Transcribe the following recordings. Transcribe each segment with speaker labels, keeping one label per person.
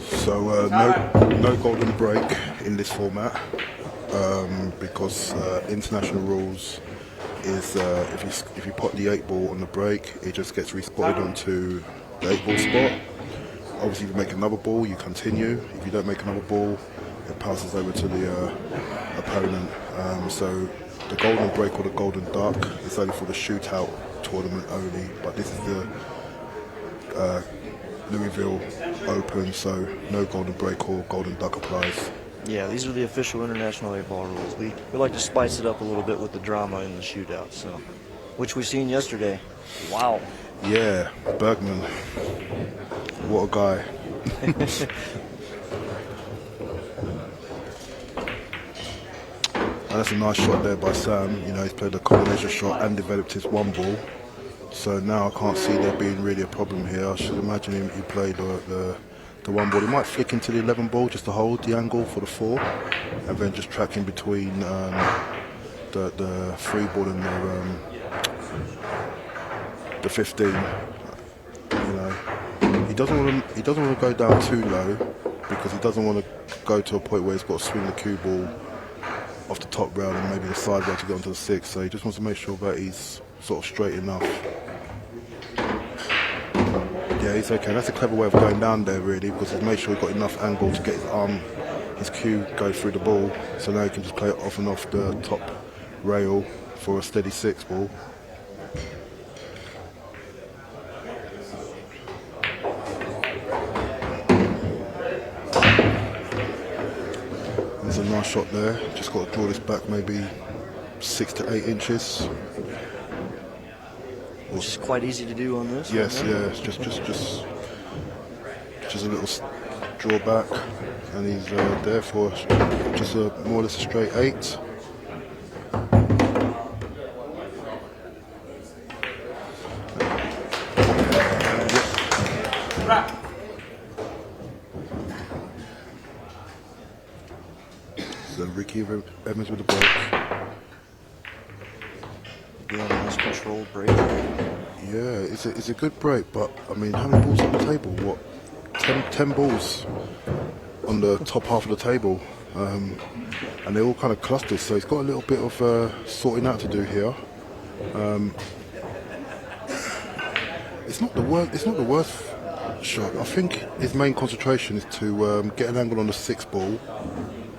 Speaker 1: So no golden break in this format because international rules is if you put the 8-ball on the break, it just gets respotted onto the 8-ball spot. Obviously, if you make another ball, you continue. If you don't make another ball, it passes over to the opponent. So the golden break or the golden duck is only for the shootout tournament only, but this is the Louisville Open, so no golden break or golden duck applies.
Speaker 2: Yeah, these are the official international 8-ball rules. We like to spice it up a little bit with the drama in the shootout, so which we seen yesterday. Wow.
Speaker 1: Yeah, Bergman. What a guy. And that's a nice shot there by Sam. You know, he's played a combination shot and developed his 1-ball. So now I can't see there being really a problem here. I should imagine he played the 1-ball. He might flick into the 11-ball just to hold the angle for the 4, and then just track in between the 3-ball and the 15. You know, he doesn't want to go down too low because he doesn't want to go to a point where he's got to swing the cue ball off the top rail and maybe the side rail to get onto the 6. So he just wants to make sure that he's sort of straight enough. Yeah, he's okay. That's a clever way of going down there, really, because he's made sure he's got enough angle to get his arm, his cue go through the ball. So now he can just play it off and off the top rail for a steady 6-ball. There's a nice shot there. Just got to draw this back maybe 6 to 8 inches.
Speaker 2: Which is quite easy to do on this.
Speaker 1: Yes, yeah, it's just a little draw back, and he's there for just more or less a straight 8. So Ricky Evans with the break.
Speaker 2: Yeah, nice controlled break.
Speaker 1: Yeah, it's a good break, but I mean, how many balls on the table? What, 10 balls on the top half of the table, and they're all kind of clustered. So he's got a little bit of sorting out to do here. It's not the worst. It's not the worst shot. I think his main concentration is to get an angle on the 6-ball,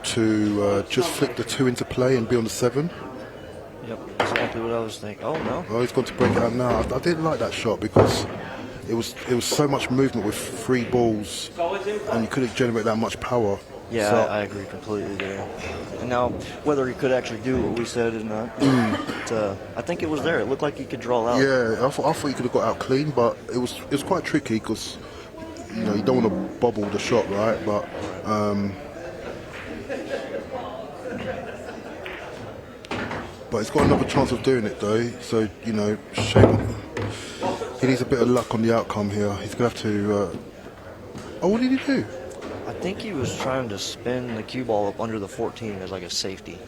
Speaker 1: to just flick the 2 into play and be on the 7.
Speaker 2: Yep, exactly what I was thinking. Oh no!
Speaker 1: Oh, he's got to break it out now. I didn't like that shot because it was so much movement with 3 balls, and you couldn't generate that much power.
Speaker 2: Yeah,
Speaker 1: so,
Speaker 2: I agree completely there. And now, whether he could actually do what we said or not, but, I think it was there. It looked like he could draw out.
Speaker 1: Yeah, I thought he could have got out clean, but it was quite tricky because you know you don't want to bobble the shot, right? But he's got another chance of doing it though. So you know, he needs a bit of luck on the outcome here. He's gonna have to. Oh, what did he do?
Speaker 2: I think he was trying to spin the cue ball up under the 14 as like a safety.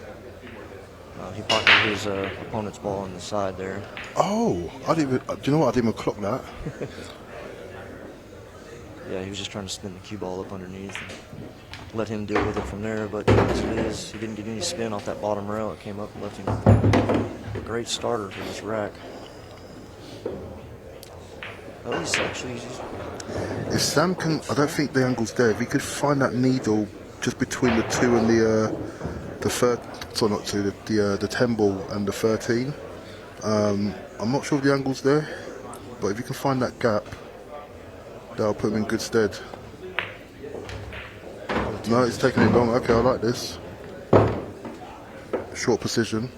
Speaker 2: He pocketed his opponent's ball on the side there.
Speaker 1: Oh, I didn't even, do you know what? I didn't even clock that.
Speaker 2: Yeah, he was just trying to spin the cue ball up underneath and let him deal with it from there. But as it is, he didn't get any spin off that bottom rail. It came up and left him a great starter for this rack. At least actually.
Speaker 1: If Sam can, I don't think the angle's there. If he could find that needle just between the 2 and the third, sorry, not 2, the 10 ball and the 13. I'm not sure if the angle's there, but if you can find that gap, that'll put him in good stead. No, it's taking it long. Okay, I like this. Short precision.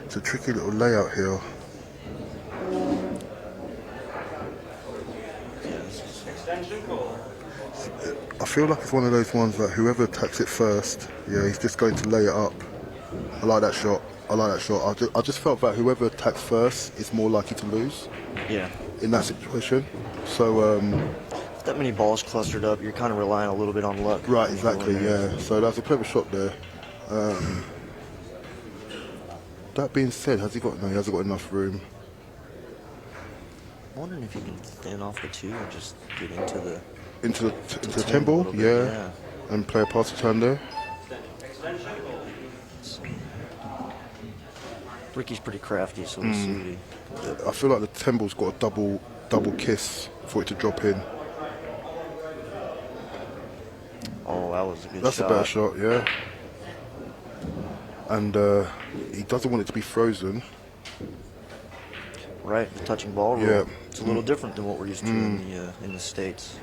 Speaker 1: It's a tricky little layout here. I feel like it's one of those ones that whoever attacks it first, yeah, he's just going to lay it up. I like that shot. I like that shot. I just felt that whoever attacks first is more likely to lose
Speaker 2: Yeah.
Speaker 1: in that situation. So,
Speaker 2: If that many balls clustered up, you're kind of relying a little bit on luck.
Speaker 1: right,
Speaker 2: when you go in
Speaker 1: exactly,
Speaker 2: there.
Speaker 1: yeah. So that's a clever shot there. That being said, has he got? No, he hasn't got enough room.
Speaker 2: I'm wondering if you can thin off the 2 and just get into the
Speaker 1: Into the 10
Speaker 2: a
Speaker 1: ball,
Speaker 2: little bit,
Speaker 1: yeah, and play a pass return there.
Speaker 2: Ricky's pretty crafty, so we'll see what he can do.
Speaker 1: I feel like the 10 ball's got a double kiss for it to drop in.
Speaker 2: Oh, that was a good
Speaker 1: That's
Speaker 2: shot.
Speaker 1: a better shot, yeah. And he doesn't want it to be frozen.
Speaker 2: Right, the touching ball rule.
Speaker 1: Yeah.
Speaker 2: It's a little different than what we're used to in the States.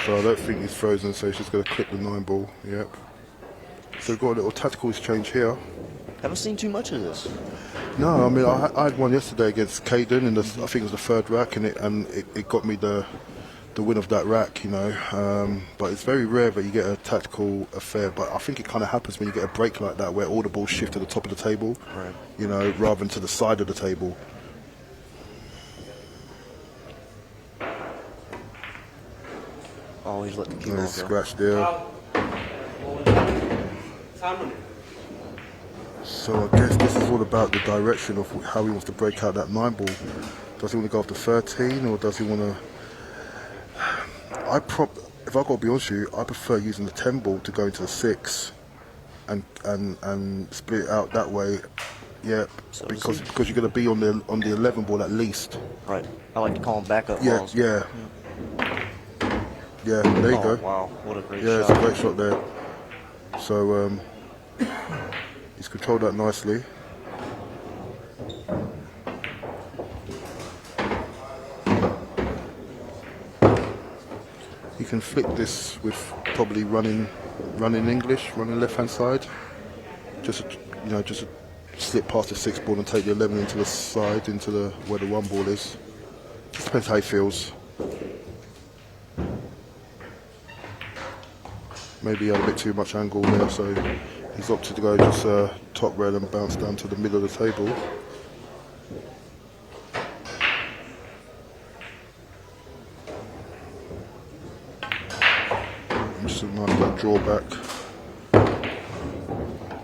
Speaker 1: So I don't think he's frozen, so he's just going to clip the 9 ball, yep. So we've got a little tactical exchange here.
Speaker 2: Haven't seen too much of this.
Speaker 1: No, I mean, I had one yesterday against Caden, and I think it was the 3rd rack, and it got me the win of that rack, you know. But it's very rare that you get a tactical affair. But I think it kind of happens when you get a break like that, where all the balls shift to the top of the table,
Speaker 2: Right.
Speaker 1: you know, rather than to the side of the table.
Speaker 2: Oh, he's let the cue
Speaker 1: And
Speaker 2: ball
Speaker 1: it's
Speaker 2: go.
Speaker 1: scratched there. So I guess this is all about the direction of how he wants to break out that 9 ball. Does he want to go after 13, or does he want to? If I got to be honest with you, I prefer using the 10 ball to go into the 6, and split it out that way. Yeah,
Speaker 2: So
Speaker 1: because
Speaker 2: does he.
Speaker 1: you're going to be on the 11 ball at least.
Speaker 2: Right. I like to call them backup
Speaker 1: Yeah,
Speaker 2: balls.
Speaker 1: yeah. Yeah, there you
Speaker 2: Oh,
Speaker 1: go.
Speaker 2: wow. What a great
Speaker 1: Yeah,
Speaker 2: shot.
Speaker 1: it's a great shot there. So he's controlled that nicely. You can flick this with probably running English, running left hand side. Just slip past the 6 ball and take the 11 into the side, into the where the 1 ball is. Just depends how he feels. Maybe he had a bit too much angle there, so he's opted to go just top rail and bounce down to the middle of the table. Just a nice little drawback.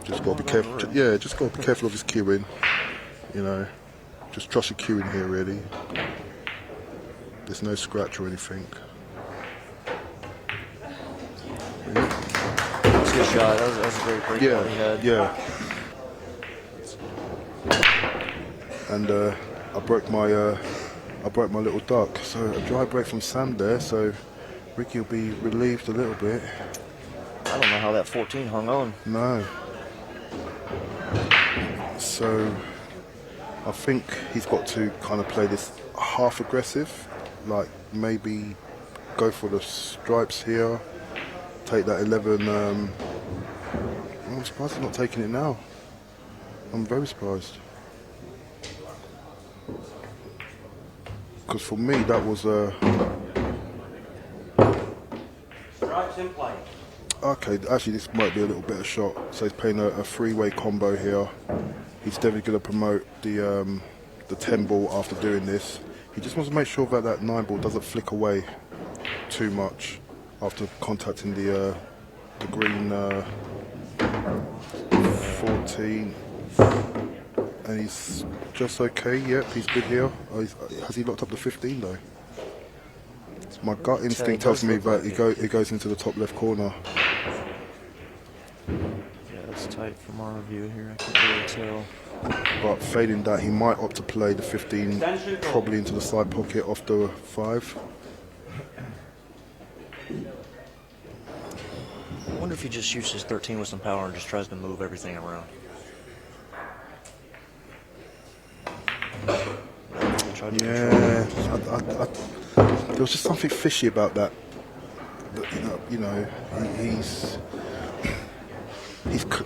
Speaker 1: Just got to be careful. Yeah, just got to be careful of his cueing. You know, just trust your cueing here, really. There's no scratch or anything.
Speaker 2: That's a good shot. That was a great break
Speaker 1: Yeah,
Speaker 2: he had.
Speaker 1: yeah. And I broke my little duck. So a dry break from Sam there. So Ricky will be relieved a little bit.
Speaker 2: I don't know how that 14 hung on.
Speaker 1: No. So I think he's got to kind of play this half aggressive, like maybe go for the stripes here, take that 11. I'm surprised he's not taking it now. I'm very surprised. Because for me that was
Speaker 3: Stripes in play.
Speaker 1: okay, actually this might be a little better shot. So he's playing a 3-way combo here. He's definitely going to promote the 10 ball after doing this. He just wants to make sure that that 9 ball doesn't flick away too much after contacting the green 14. And he's just okay. Yep, he's good here. Has he locked up the 15 though? My gut instinct tells me that it goes into the top left corner.
Speaker 2: Yeah, that's tight from our view here. I can't really tell.
Speaker 1: But failing that, he might opt to play the 15 probably into the side pocket off the 5.
Speaker 2: I wonder if he just shoots his 13 with some power and just tries to move everything around. He tried to control it.
Speaker 1: There was just something fishy about that.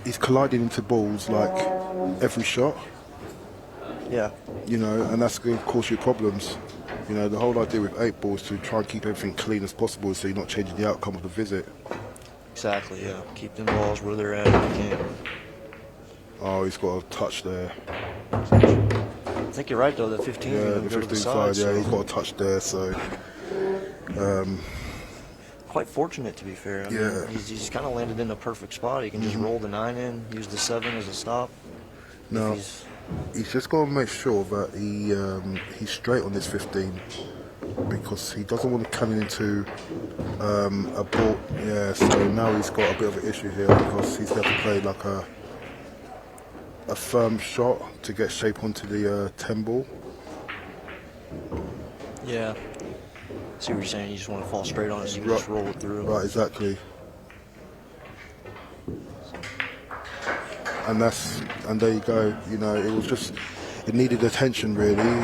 Speaker 1: He's colliding into balls like every shot.
Speaker 2: Yeah.
Speaker 1: And that's going to cause you problems. The whole idea with 8 balls is to try and keep everything clean as possible, so you're not changing the outcome of the visit.
Speaker 2: Exactly, yeah. Keep them balls where they're at if you can.
Speaker 1: Oh, he's got a touch there.
Speaker 2: I think you're right though. The 15
Speaker 1: Yeah,
Speaker 2: can
Speaker 1: the
Speaker 2: go to
Speaker 1: 15
Speaker 2: the
Speaker 1: side.
Speaker 2: side.
Speaker 1: Yeah,
Speaker 2: So
Speaker 1: he's got a touch there. So
Speaker 2: quite fortunate to be fair. I mean,
Speaker 1: Yeah.
Speaker 2: he's kind of landed in a perfect spot. He can just roll the 9 in, use the 7 as a stop.
Speaker 1: now
Speaker 2: If
Speaker 1: he's just got to make sure that he's straight on this 15 because he doesn't want to come into a ball. Yeah, so now he's got a bit of an issue here because he's got to play like a firm shot to get shape onto the 10 ball.
Speaker 2: yeah. See what you're saying? You just want to fall straight on it, so you can just roll it through.
Speaker 1: Right, exactly. And there you go. You know, it needed attention really.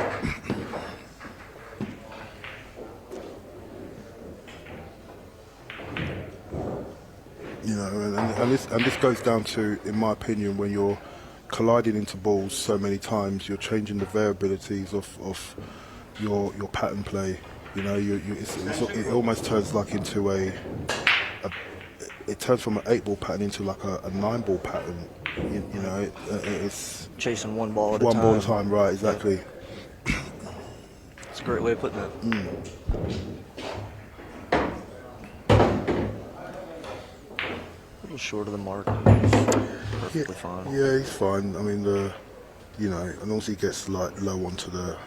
Speaker 1: You know, and this goes down to, in my opinion, when you're colliding into balls so many times, you're changing the variabilities of your pattern play. You know, it almost turns like into it turns from an 8-ball pattern into like a 9-ball pattern. You know, it's
Speaker 2: Chasing one ball at a
Speaker 1: one
Speaker 2: time.
Speaker 1: ball at a time, right? Exactly.
Speaker 2: It's a great way of putting it. A little short of the mark. Perfectly fine.
Speaker 1: Yeah, he's fine. I mean, you know, and long as he gets like low onto the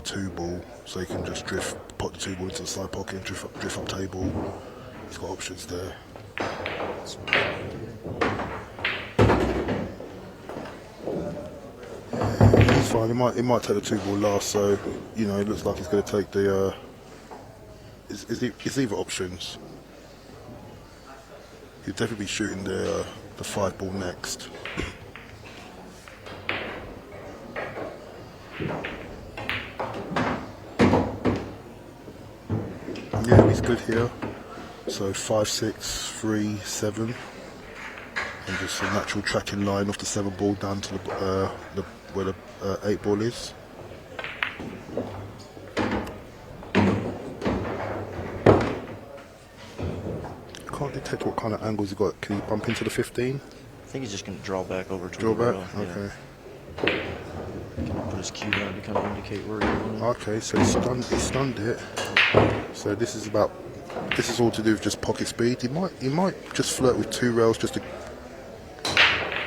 Speaker 1: 2 ball, so he can just pop the 2 ball into the side pocket, and drift up table. He's got options there. He's fine. He might take the 2 ball last, so you know, it looks like he's going to take the. It's either options. He'll definitely be shooting the 5 ball next. Yeah, he's good here. So 5, 6, 3, 7, and just a natural tracking line off the 7 ball down to where the 8 ball is. Can't detect what kind of angles he got. Can he bump into the 15?
Speaker 2: I think he's just going to draw back over to
Speaker 1: Draw
Speaker 2: the
Speaker 1: back?
Speaker 2: rail.
Speaker 1: Okay.
Speaker 2: Yeah. Put his cue down to kind of indicate where he's going.
Speaker 1: Okay, so he stunned it. So this is all to do with just pocket speed. He might just flirt with 2 rails just to,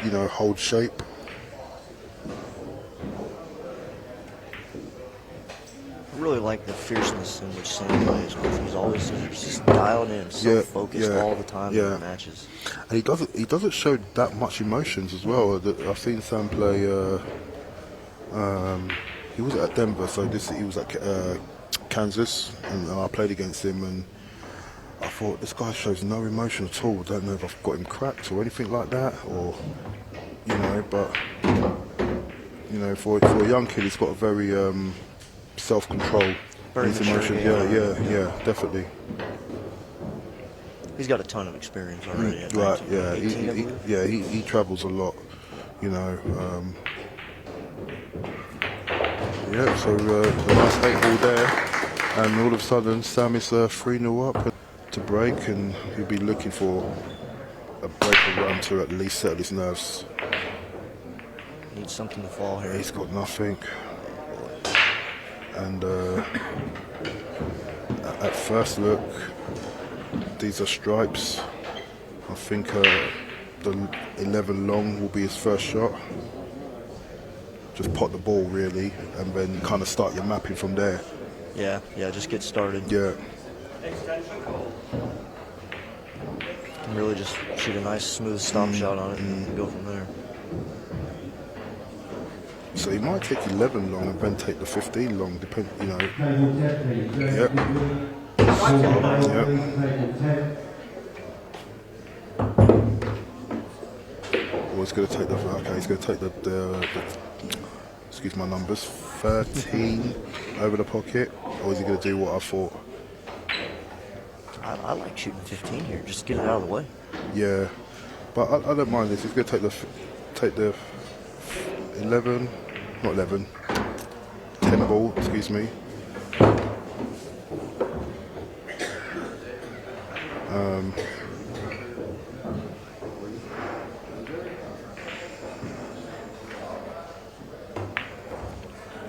Speaker 1: you know, hold shape.
Speaker 2: I really like the fierceness in which Sam plays. He's always just dialed in, so focused all the time in the matches.
Speaker 1: And he doesn't show that much emotions as well. I've seen Sam play. He was at Denver, so he was at Kansas, and I played against him, and I thought this guy shows no emotion at all. I don't know if I've got him cracked or anything like that, or you know. But you know, for a young kid, he's got a very self-control.
Speaker 2: Very
Speaker 1: his
Speaker 2: mature
Speaker 1: emotions.
Speaker 2: game.
Speaker 1: Yeah, definitely.
Speaker 2: He's got a ton of experience already.
Speaker 1: Right,
Speaker 2: 18,
Speaker 1: yeah, he travels a lot, you know. Yeah, so a nice 8 ball there, and all of a sudden Sam is 3-0 up to break, and he'll be looking for a break or run to at least settle his nerves.
Speaker 2: Needs something to fall here.
Speaker 1: He's got nothing, and at first look, these are stripes. I think the 11 long will be his first shot. Just pot the ball really, and then kind of start your mapping from there.
Speaker 2: Yeah, just get started.
Speaker 1: Yeah.
Speaker 2: And really just shoot a nice smooth stop shot on it and go from there.
Speaker 1: So he might take 11 long and then take the 15 long, depend, you know. Yep. Or he's going to take he's going to take the excuse my numbers, 13 over the pocket, or is he going to do what I thought?
Speaker 2: I like shooting 15 here, just get it out of the way.
Speaker 1: Yeah, but I don't mind this. He's going to take the 11, not 11, 10 ball, excuse me.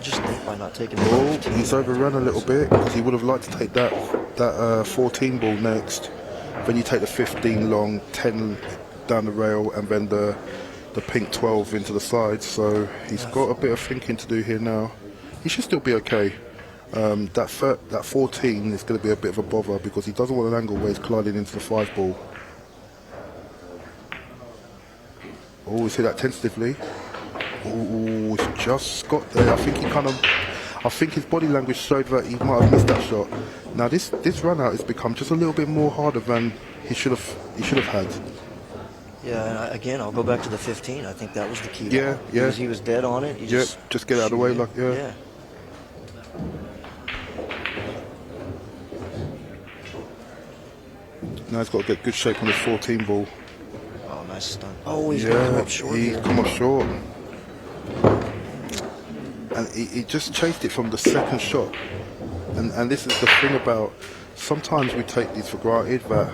Speaker 2: Just think by not taking the
Speaker 1: Oh,
Speaker 2: 15.
Speaker 1: he's overrun a little bit because he would have liked to take that 14 ball next. Then you take the 15 long, 10 down the rail, and then the pink 12 into the side. So he's got a bit of thinking to do here now. He should still be okay. That 14 is going to be a bit of a bother because he doesn't want an angle where he's colliding into the 5 ball. Oh, he's hit that tentatively. Oh, he's just got there. I think his body language showed that he might have missed that shot. Now this run out has become just a little bit more harder than he should have had.
Speaker 2: Yeah, and again, I'll go back to the 15. I think that was the key.
Speaker 1: Yeah, yeah.
Speaker 2: He was dead on it. He
Speaker 1: Yeah, just get out of the way, like, yeah.
Speaker 2: Yeah.
Speaker 1: Now he's got to get good shape on his 14 ball.
Speaker 2: Oh, nice stunt. Oh, he's gonna come
Speaker 1: Yeah,
Speaker 2: up short.
Speaker 1: he's
Speaker 2: here.
Speaker 1: come up short. And he just chased it from the second shot. And this is the thing about, sometimes we take these for granted that,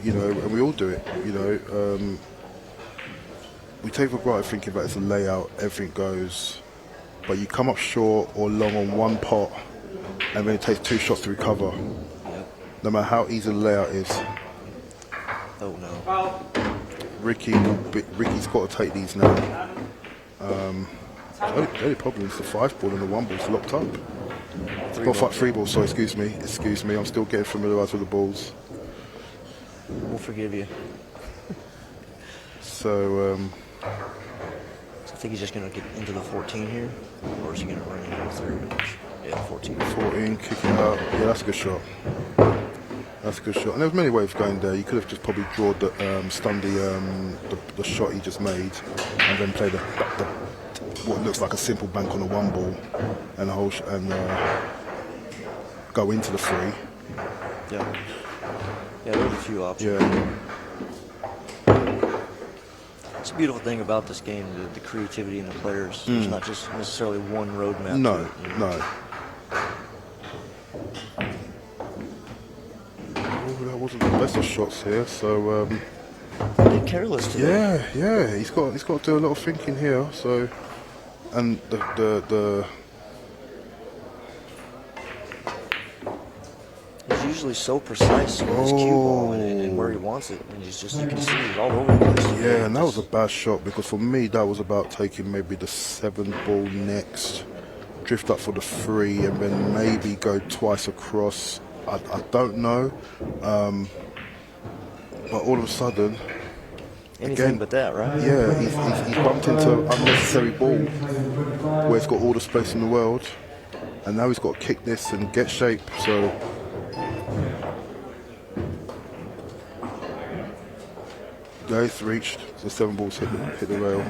Speaker 1: you know, and we all do it, you know, we take for granted thinking that it's a layout, everything goes, but you come up short or long on one pot, and then it takes 2 shots to recover,
Speaker 2: Yep.
Speaker 1: no matter how easy the layout is.
Speaker 2: Oh, no.
Speaker 3: Well,
Speaker 1: Ricky's got to take these now. The only problem is the 5 ball and the 1 ball's locked up. Three ball, sorry, excuse me, I'm still getting familiarised with the balls.
Speaker 2: We'll forgive you.
Speaker 1: So,
Speaker 2: I think he's just going to get into the 14 here, or is he going to run into the 30? Yeah, 14.
Speaker 1: 14, kicking out. Yeah, that's a good shot. That's a good shot. And there was many ways of going there. You could have just probably stunned the shot he just made, and then play the what looks like a simple bank on the 1 ball, and the whole go into the 3.
Speaker 2: Yeah. Yeah, there's a few options.
Speaker 1: Yeah.
Speaker 2: It's a beautiful thing about this game, the creativity in the players. There's not just necessarily one roadmap.
Speaker 1: No,
Speaker 2: to it, you know?
Speaker 1: no. Oh, that wasn't the best of shots here. So.
Speaker 2: A bit careless today.
Speaker 1: Yeah. He's got to do a lot of thinking here. So, and the
Speaker 2: He's usually so precise with his cue ball and where he wants it, and he's just, you can see he's all over the place.
Speaker 1: yeah, and that was a bad shot because for me that was about taking maybe the 7 ball next, drift up for the 3, and then maybe go twice across. I don't know, but all of a sudden.
Speaker 2: Anything
Speaker 1: Again,
Speaker 2: but that, right?
Speaker 1: Yeah, he's bumped into an unnecessary ball where he's got all the space in the world, and now he's got to kick this and get shape. So yeah, he's reached the 7 balls hit the rail.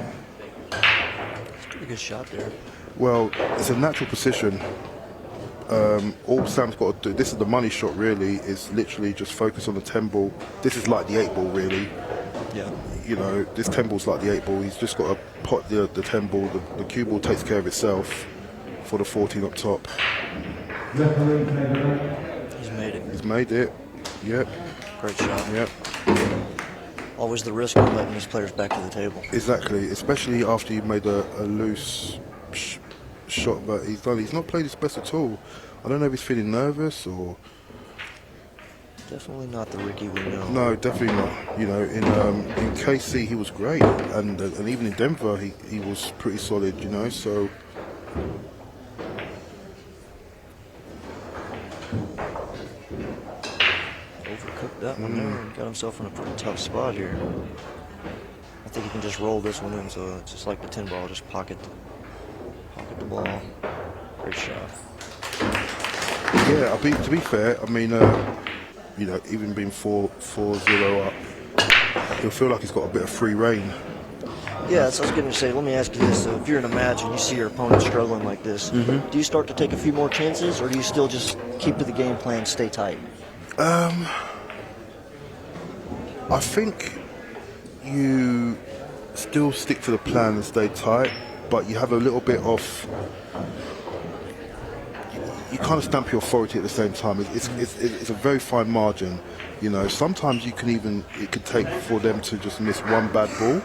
Speaker 2: It's a pretty good shot there.
Speaker 1: Well, it's a natural position. All Sam's got to do, this is the money shot really, is literally just focus on the 10 ball. This is like the 8 ball really.
Speaker 2: Yeah.
Speaker 1: You know, this 10 ball's like the 8 ball. He's just got to pot the 10 ball. The cue ball takes care of itself for the 14 up top.
Speaker 2: He's made it.
Speaker 1: He's made it. Yep.
Speaker 2: Great shot.
Speaker 1: Yep.
Speaker 2: Always the risk of letting these players back to the table.
Speaker 1: Exactly. Especially after you've made a loose shot that he's done. He's not played his best at all. I don't know if he's feeling nervous or.
Speaker 2: Definitely not the Ricky we know.
Speaker 1: No, definitely not. You know, in KC he was great, and even in Denver he was pretty solid. You know, so.
Speaker 2: Overcooked that one there and got himself in a pretty tough spot here. I think he can just roll this one in, so it's just like the 10 ball, just pocket the ball. Great shot.
Speaker 1: Yeah, to be fair, I mean, you know, even being 4-0 up, he'll feel like he's got a bit of free reign.
Speaker 2: Yeah, so I was going to say, let me ask you this. So if you're in a match and you see your opponent struggling like this, do you start to take a few more chances, or do you still just keep to the game plan, stay tight?
Speaker 1: I think you still stick to the plan and stay tight, but you have a little bit of. You kind of stamp your authority at the same time. It's a very fine margin, you know. Sometimes it could take for them to just miss one bad ball,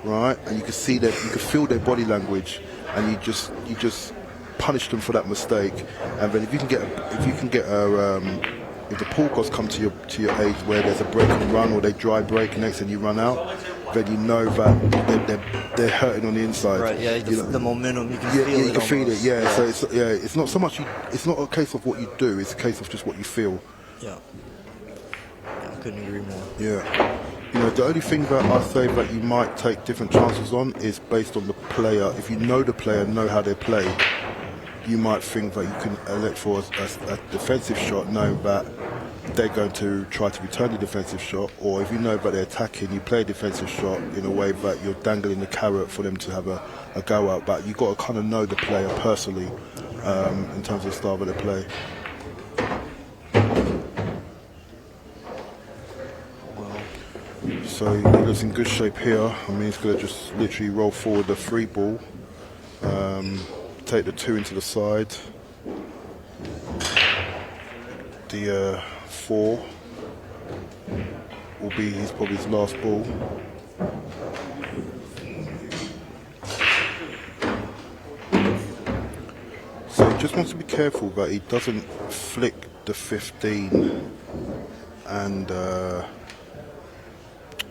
Speaker 1: right? And you can see that, you can feel their body language, and you just punish them for that mistake, and then if you can get if the pool gods come to your aid where there's a break and run or they dry break next and you run out, then you know that they're hurting on the inside.
Speaker 2: Right. Yeah. The momentum you can feel it.
Speaker 1: You can feel it. Yeah.
Speaker 2: Yeah.
Speaker 1: So it's not so much. It's not a case of what you do. It's a case of just what you feel.
Speaker 2: Yeah. I couldn't agree more.
Speaker 1: Yeah. The only thing that I say that you might take different chances on is based on the player. If you know the player, know how they play, you might think that you can elect for a defensive shot, knowing that they're going to try to return the defensive shot. Or if you know that they're attacking, you play a defensive shot in a way that you're dangling the carrot for them to have a go out. But you've got to kind of know the player personally in terms of the style that they play. So he looks in good shape here. I mean, he's going to just literally roll forward the 3 ball, take the 2 into the side. The 4 will be probably his last ball. So he just wants to be careful that he doesn't flick the 15 and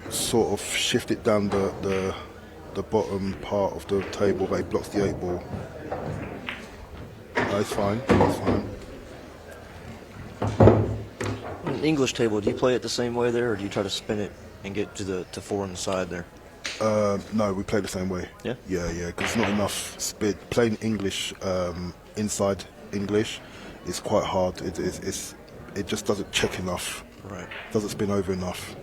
Speaker 1: sort of shift it down the bottom part of the table, but he blocks the 8 ball. That's fine. That's fine.
Speaker 2: An English table, do you play it the same way there, or do you try to spin it and get to 4 on the side there?
Speaker 1: No, we play the same way.
Speaker 2: Yeah?
Speaker 1: Yeah, because it's not enough speed. Playing English, inside English, is quite hard. It just doesn't check enough.
Speaker 2: Right.
Speaker 1: Doesn't spin over enough.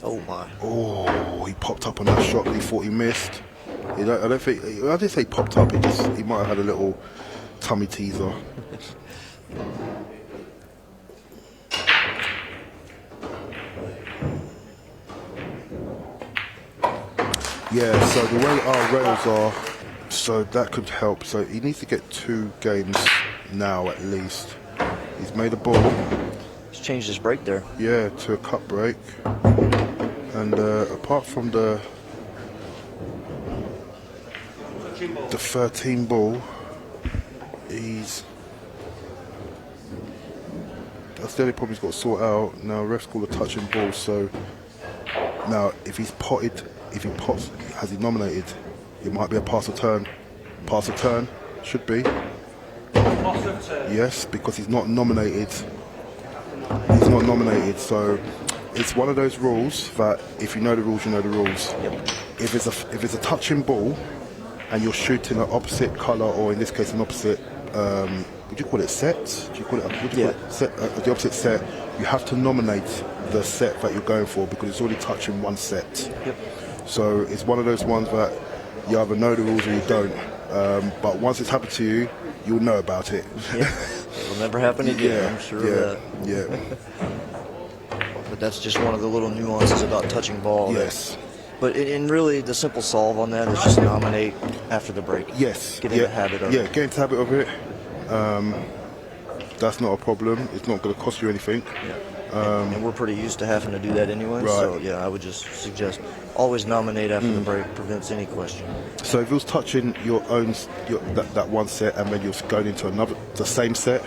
Speaker 2: Oh my.
Speaker 1: Oh, he popped up on that shot that he thought he missed. I didn't say popped up, he might have had a little tummy teaser. Yeah, so the way our rails are, so that could help. So he needs to get 2 games now at least. He's made a ball.
Speaker 2: He's changed his break there.
Speaker 1: Yeah, to a cut break. And apart from the 13 ball, that's the only problem he's got to sort out. Now ref's called a touching ball, so now if he pots, has he nominated? It might be a pass or turn. Pass or turn, should be. Yes, because he's not nominated. He's not nominated, so it's one of those rules that if you know the rules, you know the rules.
Speaker 2: Yep.
Speaker 1: If it's a touching ball and you're shooting an opposite colour, or in this case an opposite, would you call it set? Do you call it? Would you call it set? The opposite set. You have to nominate the set that you're going for because it's already touching one set.
Speaker 2: Yep.
Speaker 1: So it's one of those ones that you either know the rules or you don't. But once it's happened to you, you'll know about it.
Speaker 2: Yeah. It'll never happen again. I'm sure of that.
Speaker 1: Yeah.
Speaker 2: But that's just one of the little nuances about touching ball.
Speaker 1: Yes.
Speaker 2: But in really, the simple solve on that is just nominate after the break.
Speaker 1: Yes.
Speaker 2: Get in the habit of it.
Speaker 1: Yeah, get into the habit of it. That's not a problem. It's not going to cost you anything.
Speaker 2: Yeah. And we're pretty used to having to do that anyway.
Speaker 1: Right.
Speaker 2: So, yeah, I would just suggest always nominate after the break. Prevents any question.
Speaker 1: So if it was touching your own, that one set, and then you're going into the same set,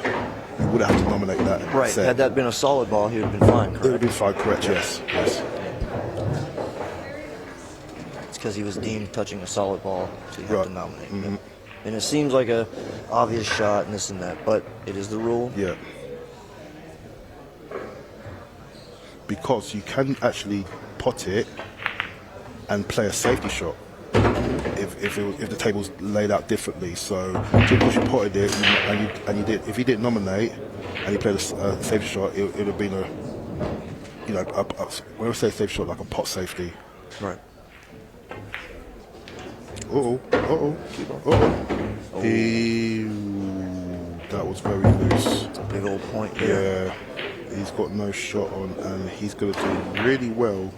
Speaker 1: you would have to nominate that
Speaker 2: Right.
Speaker 1: set.
Speaker 2: Had that been a solid ball, he would have been fine, correct?
Speaker 1: It would have been fine, correct, yes.
Speaker 2: It's because he was deemed touching a solid ball, so you have
Speaker 1: Right.
Speaker 2: to nominate.
Speaker 1: Mhm.
Speaker 2: Yep. And it seems like a obvious shot and this and that, but it is the rule.
Speaker 1: Yeah. Because you can actually pot it and play a safety shot if the table's laid out differently. So just because you potted it and you did, if you didn't nominate and you played a safety shot, it would have been when I say safety shot, like a pot safety.
Speaker 2: Right.
Speaker 1: That was very loose.
Speaker 2: It's a big old point here.
Speaker 1: Yeah, he's got no shot on, and he's going to do really well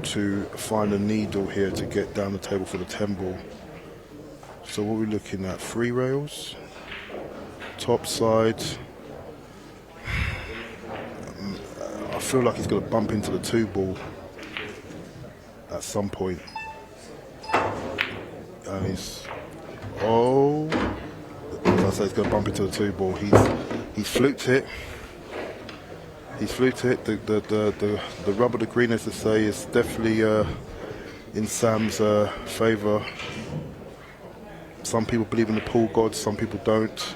Speaker 1: to find a needle here to get down the table for the 10 ball. So what are we looking at? 3 rails, top side. I feel like he's going to bump into the 2 ball at some point. And he's Oh, as I say, he's going to bump into the 2 ball. He's fluked it. He's fluked it. The rub of the green, as I say, is definitely in Sam's favour. Some people believe in the pool gods, some people don't.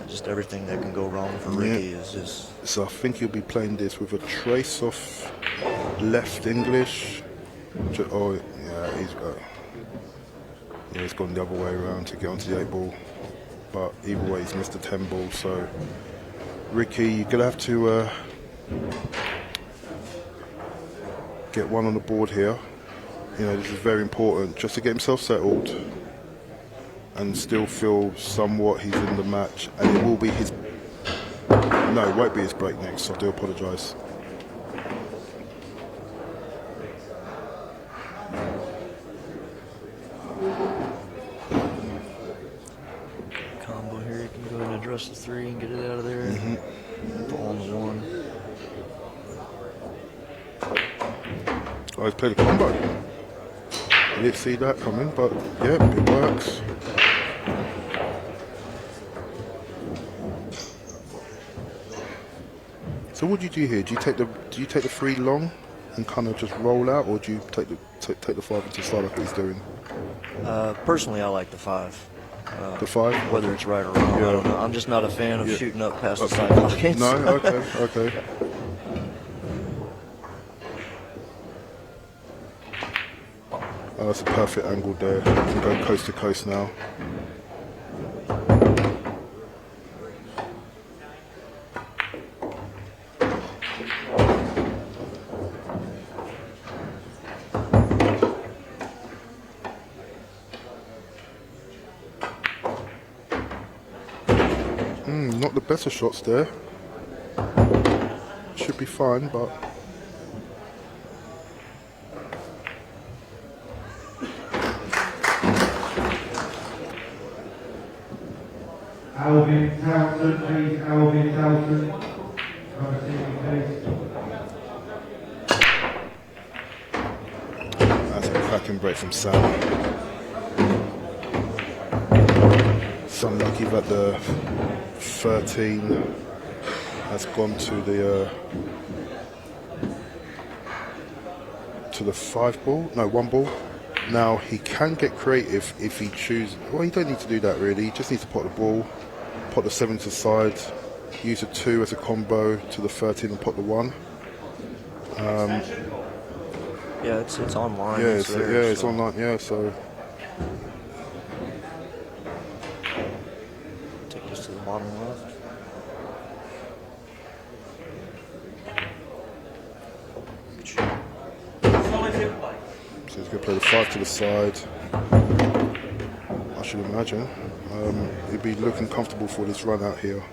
Speaker 2: Just everything that can go wrong for Ricky is just.
Speaker 1: So I think he'll be playing this with a trace of left English. Oh, yeah, he's gone the other way around to get onto the 8 ball. But either way, he's missed the 10 ball. So Ricky, you're gonna have to get one on the board here. You know, this is very important just to get himself settled and still feel somewhat he's in the match. And it will be his. No, it won't be his break next. I do apologise.
Speaker 2: Combo here, you can go ahead and address the 3 and get it out of there. Ball on the 1.
Speaker 1: Oh, he's played a combo. I didn't see that coming, but yeah, it works. So what do you do here? Do you take the 3 long and kind of just roll out, or do you take the 5 into side like what he's doing?
Speaker 2: Personally, I like the 5.
Speaker 1: The 5?
Speaker 2: Whether it's right or wrong, I don't know. I'm just not a fan of shooting up past the side pockets.
Speaker 1: No, okay. Oh, that's a perfect angle there. You can go coast to coast now. Not the better shots there. Should be fine, but
Speaker 4: Alvin Townsend, please. Alvin Townsend. Come and see me, please.
Speaker 1: that's a cracking break from Sam. Some lucky that the 13 has gone to the 5 ball. No, 1 ball. Now he can get creative if he chooses. Well, you don't need to do that really. He just needs to pot the ball, pot the 7 to the side, use a 2 as a combo to the 13 and pot the 1.
Speaker 2: Yeah, it's online.
Speaker 1: Yeah,
Speaker 2: it's there,
Speaker 1: it's
Speaker 2: so.
Speaker 1: online. Yeah, so
Speaker 2: Take this to the bottom left.
Speaker 3: Solid in play.
Speaker 1: so he's going to play the 5 to the side. I should imagine he'd be looking comfortable for this run out here.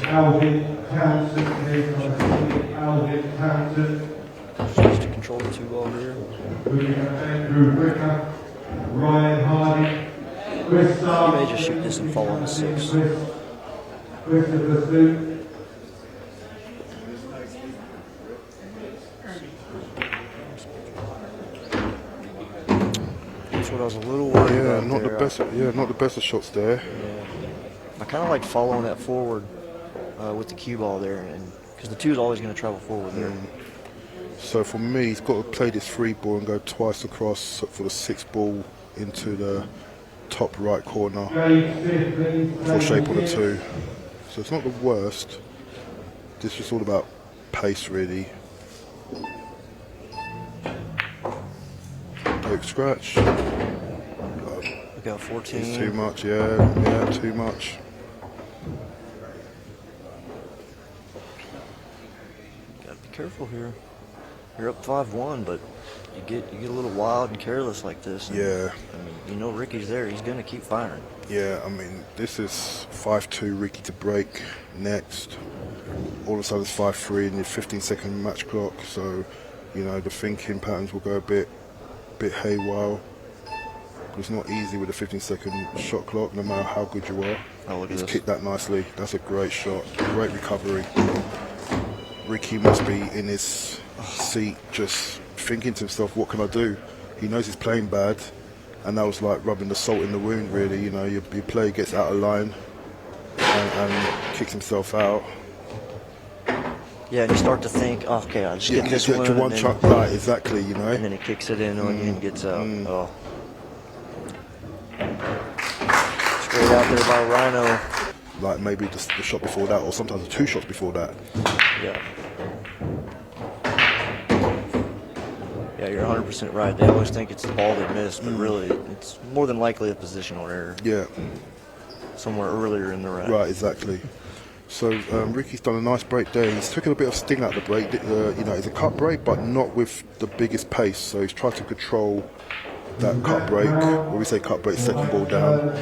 Speaker 4: Alvin Townsend, please. Come and see me. Alvin Townsend.
Speaker 2: Just to control the 2 ball here.
Speaker 4: Moving on, Andrew Bricker. Ryan Hardy. Chris
Speaker 2: You
Speaker 4: Starr.
Speaker 2: may just shoot this and fall on the 6.
Speaker 4: Christopher Sue.
Speaker 2: That's what I was a little worried
Speaker 1: Yeah,
Speaker 2: about
Speaker 1: not
Speaker 2: there.
Speaker 1: the best. Yeah, not the best of shots there.
Speaker 2: Yeah. I kind of like following that forward with the cue ball there, and because the 2 is always going to travel forward there.
Speaker 1: So for me, he's got to play this 3 ball and go twice across for the 6 ball into the top right corner for shape on the 2. So it's not the worst. This is all about pace, really. Big scratch.
Speaker 2: Look out, 14.
Speaker 1: It's too much. Yeah, too much.
Speaker 2: Gotta be careful here. You're up 5-1, but you get a little wild and careless like this. And,
Speaker 1: Yeah.
Speaker 2: I mean, you know Ricky's there. He's gonna keep firing.
Speaker 1: Yeah, I mean, this is 5-2, Ricky to break next. All of a sudden it's 5-3 in your 15-second match clock. So, you know, the thinking patterns will go a bit haywire. It's not easy with a 15-second shot clock, no matter how good you are.
Speaker 2: Oh, look at
Speaker 1: He's
Speaker 2: this.
Speaker 1: kicked that nicely. That's a great shot. Great recovery. Ricky must be in his seat just thinking to himself, what can I do? He knows he's playing bad, and that was like rubbing the salt in the wound, really. You know, your player gets out of line and kicks himself out.
Speaker 2: Yeah, and you start to think, oh, okay, I'll just get this one.
Speaker 1: To one chunk, right, exactly, you know.
Speaker 2: And then he kicks it in on you and gets out. Oh. Straight out there by Rhino.
Speaker 1: Like maybe the shot before that, or sometimes the 2 shots before that.
Speaker 2: Yeah. Yeah, you're 100% right. They always think it's the ball they missed, but really, it's more than likely a positional error.
Speaker 1: Yeah.
Speaker 2: Somewhere earlier in the round.
Speaker 1: Right, exactly. So Ricky's done a nice break there. He's taken a bit of sting out of the break. You know, it's a cut break, but not with the biggest pace. So he's tried to control that cut break. When we say cut break, second ball down.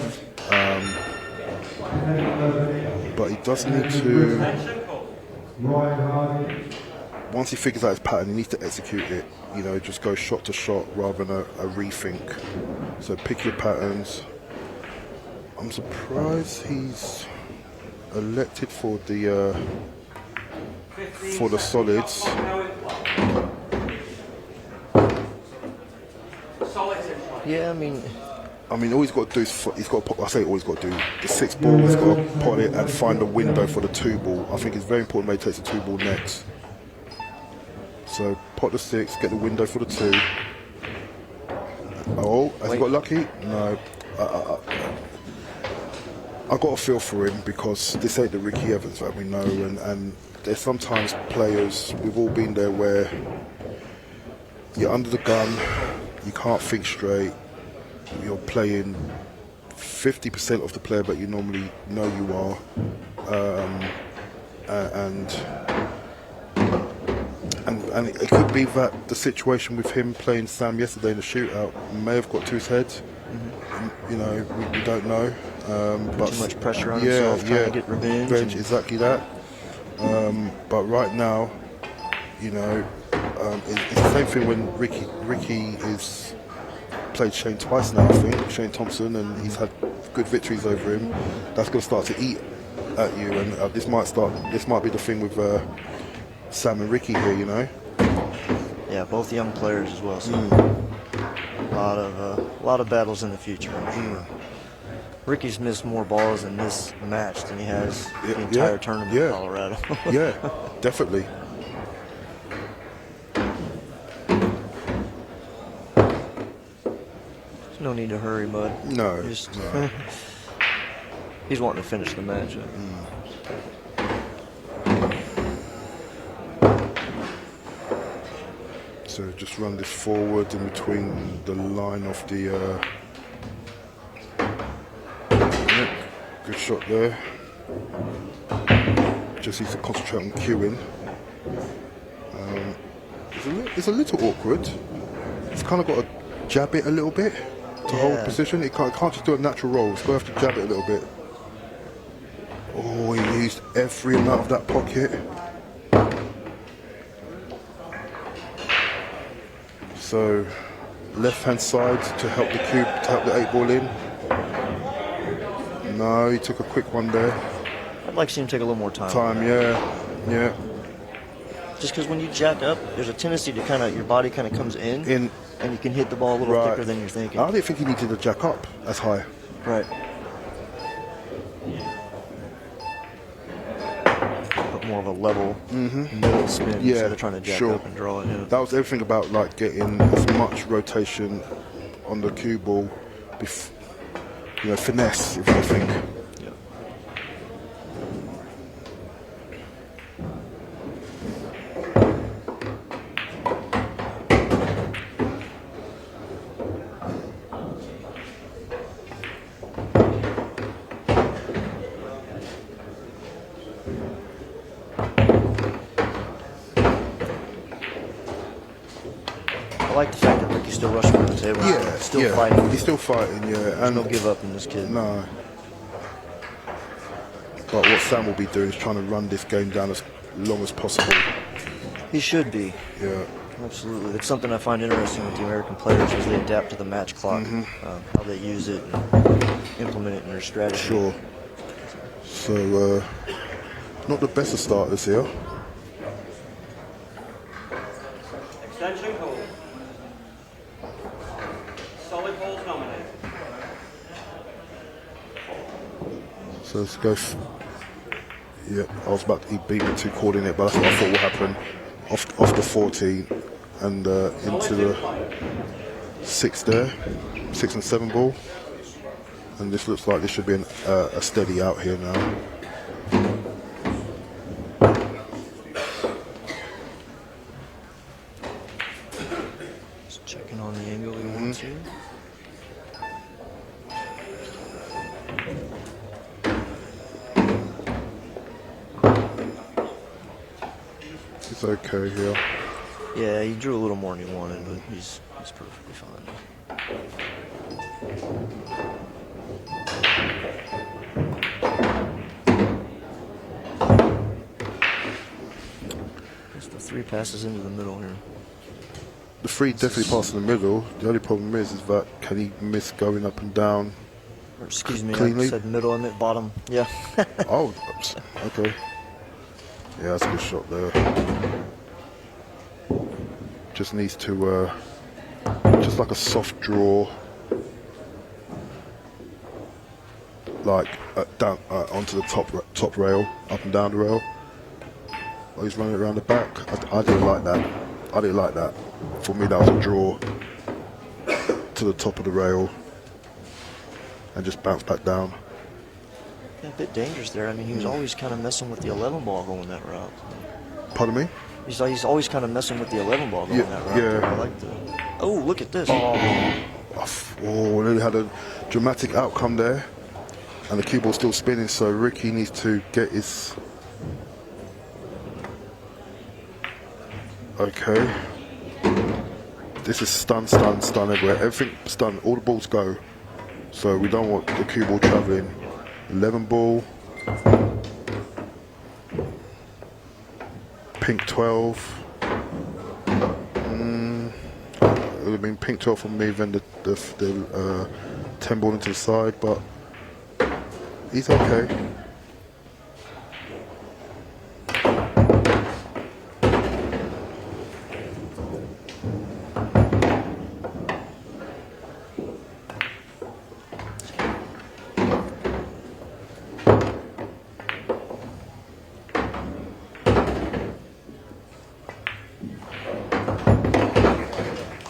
Speaker 1: But he does need to. Once he figures out his pattern, he needs to execute it. You know, just go shot to shot rather than a rethink. So pick your patterns. I'm surprised he's elected for the solids.
Speaker 2: Yeah, I mean,
Speaker 1: all he's got to do is he's got to. I say all he's got to do. The 6 ball, he's got to pot it and find a window for the 2 ball. I think it's very important that he takes the 2 ball next. So pot the 6, get the window for the 2. Oh, has he got lucky? No. I got a feel for him because this ain't the Ricky Evans that we know, and there's sometimes players, we've all been there, where you're under the gun, you can't think straight, you're playing 50% of the player that you normally know you are, and it could be that the situation with him playing Sam yesterday in the shootout may have got to his head. You know, we don't know. But
Speaker 2: too much pressure on himself, trying to get revenge.
Speaker 1: Exactly that. But right now, you know, it's the same thing when Ricky is played Shane twice now, I think, Shane Thompson, and he's had good victories over him. That's going to start to eat at you, and this might be the thing with Sam and Ricky here, you know.
Speaker 2: Yeah, both young players as well. So a lot of battles in the future, I'm sure. Ricky's missed more balls in this match than he has the entire tournament in Colorado.
Speaker 1: Yeah, definitely.
Speaker 2: There's no need to hurry, Bud.
Speaker 1: No.
Speaker 2: He's wanting to finish the match.
Speaker 1: So just run this forward in between the line of the. Good shot there. Just needs to concentrate on cueing. It's a little awkward. It's kind of got to jab it a little bit to hold position. It can't just do a natural roll. It's going to have to jab it a little bit. Oh, he used every amount of that pocket. So, left hand side to help the cube, to help the 8 ball in. No, he took a quick one there.
Speaker 2: I'd like to see him take a little more time.
Speaker 1: Yeah.
Speaker 2: Just because when you jack up, there's a tendency to your body kind of comes in, and you can hit the ball a little thicker than you're thinking.
Speaker 1: I didn't think he needed to jack up as high.
Speaker 2: Right. Put more of a level middle spin instead of trying to jack up and draw it in.
Speaker 1: That was everything about like getting as much rotation on the cue ball, you know, finesse, if you think.
Speaker 2: Yeah. I like the fact that Ricky's still rushing around the table. Still fighting.
Speaker 1: He's still fighting,
Speaker 2: There's no give up in this kid.
Speaker 1: No. But what Sam will be doing is trying to run this game down as long as possible.
Speaker 2: He should be.
Speaker 1: Yeah.
Speaker 2: Absolutely. It's something I find interesting with the American players as they adapt to the match clock, how they use it and implement it in their strategy.
Speaker 1: Sure. So, not the best of starters here. So let's go. Yeah, I was about to, he beat me too coordinate, but that's what I thought would happen. Off the 14 and into the 6 there, 6 and 7 ball. And this looks like this should be a steady out here now.
Speaker 2: Just checking on the angle we want to.
Speaker 1: It's okay here.
Speaker 2: Yeah, he drew a little more than he wanted, but he's perfectly fine. Just the 3 passes into the middle here.
Speaker 1: The 3 definitely passes in the middle. The only problem is that can he miss going up and down?
Speaker 2: Or excuse me,
Speaker 1: cleanly?
Speaker 2: I said middle, I meant bottom. Yeah.
Speaker 1: Oh, okay. Yeah, that's a good shot there. Just needs to, just like a soft draw, like down onto the top rail, up and down the rail. Oh, he's running around the back. I didn't like that. I didn't like that. For me, that was a draw to the top of the rail and just bounce back down.
Speaker 2: Yeah, a bit dangerous there. I mean, he was always kind of messing with the 11 ball going that route.
Speaker 1: Pardon me?
Speaker 2: He's always kind of messing with the 11 ball going that route.
Speaker 1: Yeah.
Speaker 2: I like the. Oh, look at this.
Speaker 1: Oh, they had a dramatic outcome there, and the cue ball's still spinning. So Ricky needs to get his. Okay. This is stun everywhere. Everything stun. All the balls go. So we don't want the cue ball traveling. 11 ball. Pink 12. It would have been pink 12 for me, then the 10 ball into the side, but he's okay.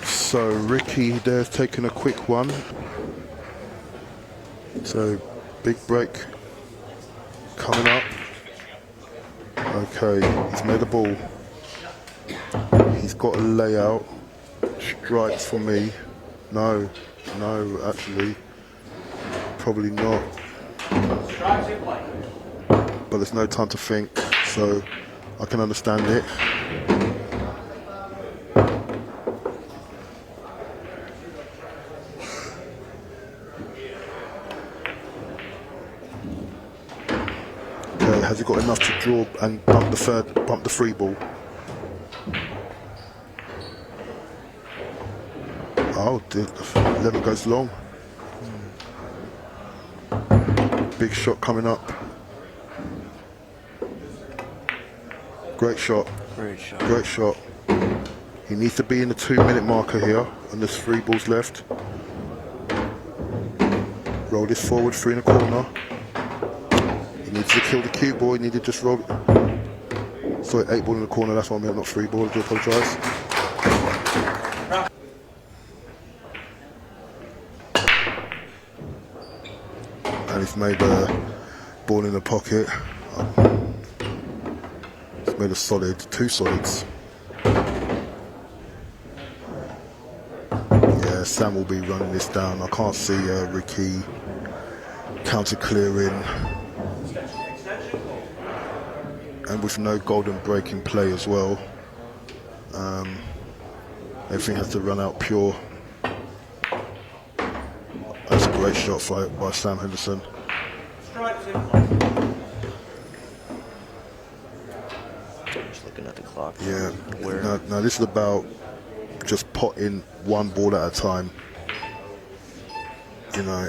Speaker 1: So Ricky there's taking a quick one. So big break coming up. Okay, he's made a ball. He's got a layout. Strikes for me. No, actually, probably not. But there's no time to think, so I can understand it. Has he got enough to draw and bump the free ball? Oh, the 11 goes long. Big shot coming up. Great shot.
Speaker 2: Great shot.
Speaker 1: Great shot. He needs to be in the 2-minute marker here, and there's 3 balls left. Roll this forward, 3 in the corner. He needs to kill the cue ball, he needed to just roll it. Sorry, 8 ball in the corner, that's what I meant, not 3 ball, I do apologise. And he's made a ball in the pocket. He's made a solid, 2 solids. Yeah, Sam will be running this down. I can't see Ricky counter clearing. And with no golden break in play as well, everything has to run out pure. That's a great shot by Sam Henderson.
Speaker 2: Just looking at the clock.
Speaker 1: Yeah. Now this is about just potting 1 ball at a time, you know,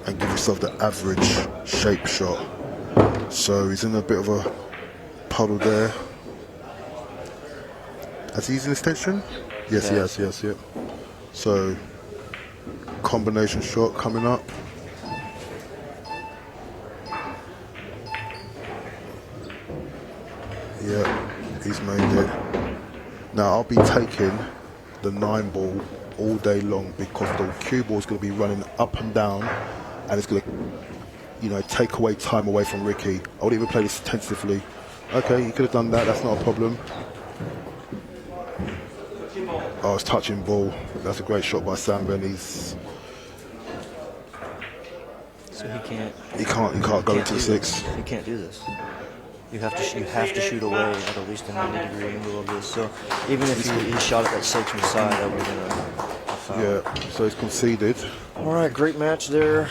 Speaker 1: and give yourself the average shape shot. So he's in a bit of a puddle there. Has he used an extension? Yes, yes. So combination shot coming up. Yeah, he's made it. Now I'll be taking the 9 ball all day long because the cue ball is going to be running up and down, and it's going to, you know, take away time away from Ricky. I would even play this tentatively. Okay, you could have done that. That's not a problem. Oh, it's touching ball. That's a great shot by Sam Benny's.
Speaker 2: So he can't.
Speaker 1: He can't go into the 6.
Speaker 2: He can't do this. You have to shoot away at least a 90-degree angle of this. So even if he shot at that 6 from the side, that would have been a foul.
Speaker 1: Yeah, so he's conceded.
Speaker 2: All right, great match there.